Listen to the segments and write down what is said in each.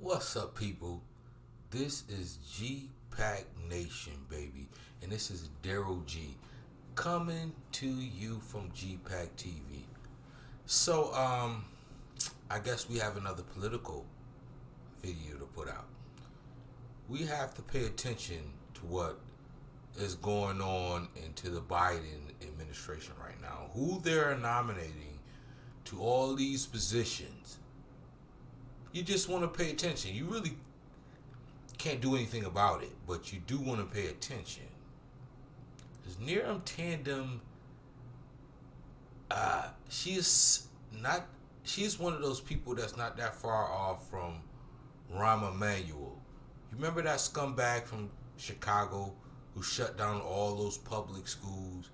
What's up, people? This is G-Pac Nation, baby, and this is Daryl G coming to you from G-Pac TV. So, I guess we have another political video to put out. We have to pay attention to what is going on into the Biden administration right now. Who they're nominating to all these positions. You just want to pay attention. You really can't do anything about it, but you do want to pay attention. Because Neera Tanden, she's one of those people that's not that far off from Rahm Emanuel. You remember that scumbag from Chicago who shut down all those public schools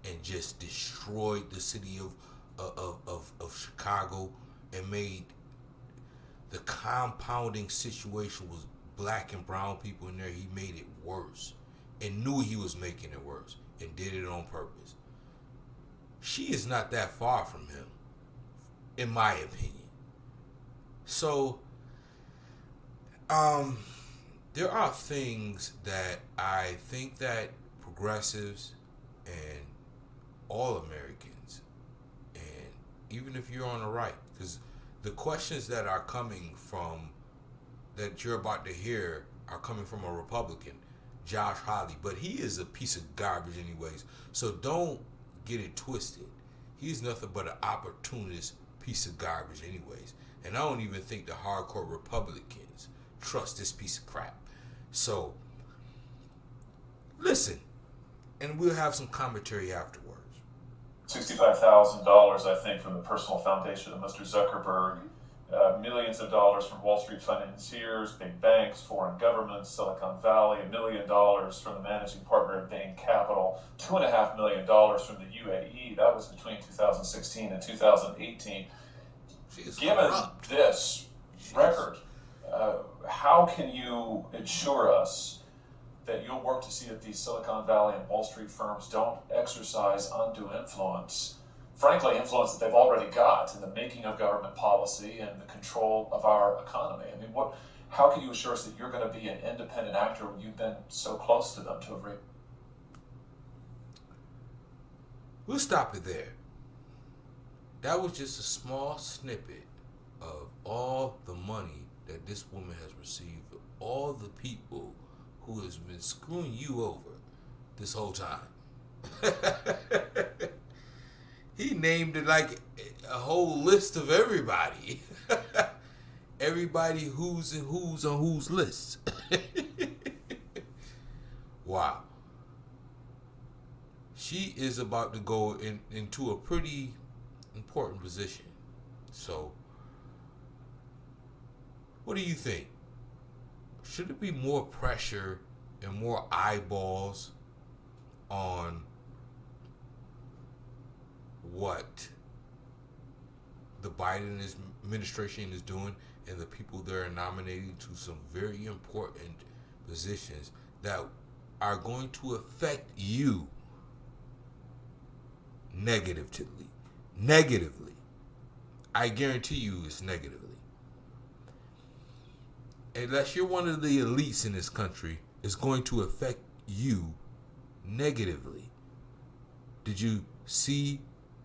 and just destroyed the city of Chicago and made the compounding situation was black and brown people in there. He made it worse and knew he was making it worse and did it on purpose. She is not that far from him, in my opinion. So, there are things that I think that progressives and all Americans, and even if you're on the right, because the questions that are coming from, that you're about to hear, are coming from a Republican, Josh Hawley, but he is a piece of garbage anyways, so don't get it twisted. He's nothing but an opportunist piece of garbage anyways, and I don't even think the hardcore Republicans trust this piece of crap. So, listen, and we'll have some commentary afterwards. $65,000, I think, from the personal foundation of Mr. Zuckerberg, millions of dollars from Wall Street financiers, big banks, foreign governments, Silicon Valley, $1 million from the managing partner of Bain Capital, $2.5 million from the UAE. That was between 2016 and 2018. Given this record, how can you assure us that you'll work to see that these Silicon Valley and Wall Street firms don't exercise undue influence, frankly, influence that they've already got in the making of government policy and the control of our economy? I mean, how can you assure us that you're going to be an independent actor when you've been so close to them to have We'll stop it there. That was just a small snippet of all the money that this woman has received, all the people who has been screwing you over this whole time. He named it like a whole list of everybody. Everybody who's on whose list. Wow. She is about to go into a pretty important position. So, what do you think? Should it be more pressure and more eyeballs on what the Biden administration is doing and the people they're nominating to some very important positions that are going to affect you negatively? I guarantee you it's negatively. Unless you're one of the elites in this country, it's going to affect you negatively. Did you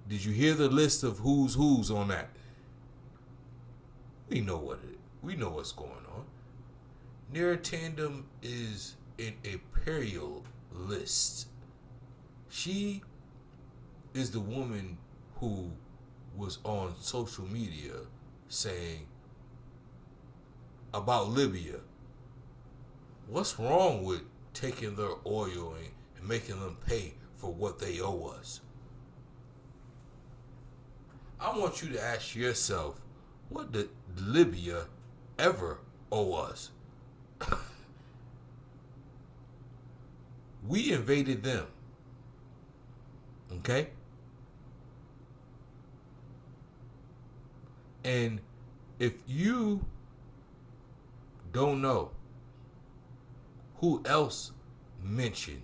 hear the list of who's on that? We know what's going on. Neera Tanden is an imperial list. She is the woman who was on social media saying about Libya, what's wrong with taking their oil and making them pay for what they owe us? I want you to ask yourself, what did Libya ever owe us? We invaded them. Okay? And if you don't know who else mentioned,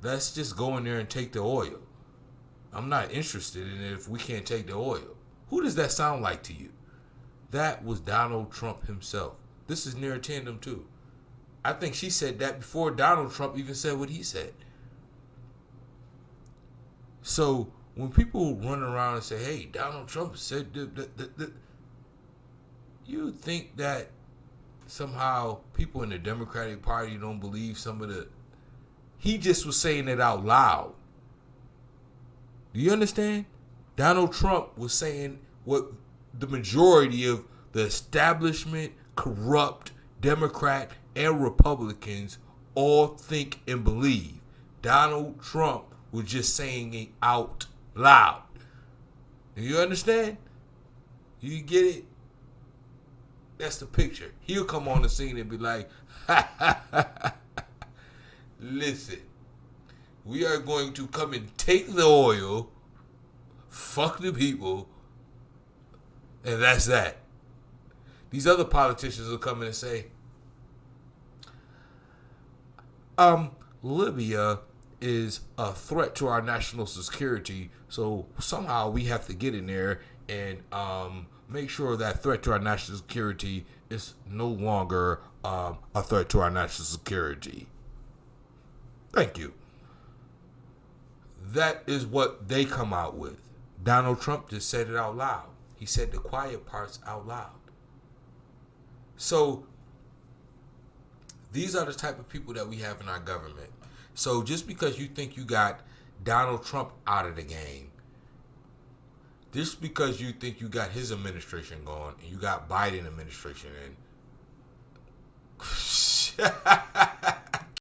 let's just go in there and take the oil. I'm not interested in it if we can't take the oil. Who does that sound like to you? that was Donald Trump himself. This is Neera Tanden too. I think she said that before Donald Trump even said what he said. So when people run around and say, hey, Donald Trump said that, you think that somehow people in the Democratic Party don't believe some of the... He just was saying it out loud. Do you understand? Donald Trump was saying what the majority of the establishment, corrupt Democrat and Republicans all think and believe. Donald Trump was just saying it out loud. Do you understand? You get it? That's the picture. He'll come on the scene and be like, listen, we are going to come and take the oil, fuck the people, and that's that. These other politicians will come in and say, Libya is a threat to our national security, so somehow we have to get in there and make sure that threat to our national security is no longer a threat to our national security. Thank you. That is what they come out with. Donald Trump just said it out loud. He said the quiet parts out loud. So these are the type of people that we have in our government. So just because you think you got Donald Trump out of the game, just because you think you got his administration going and you got Biden administration in,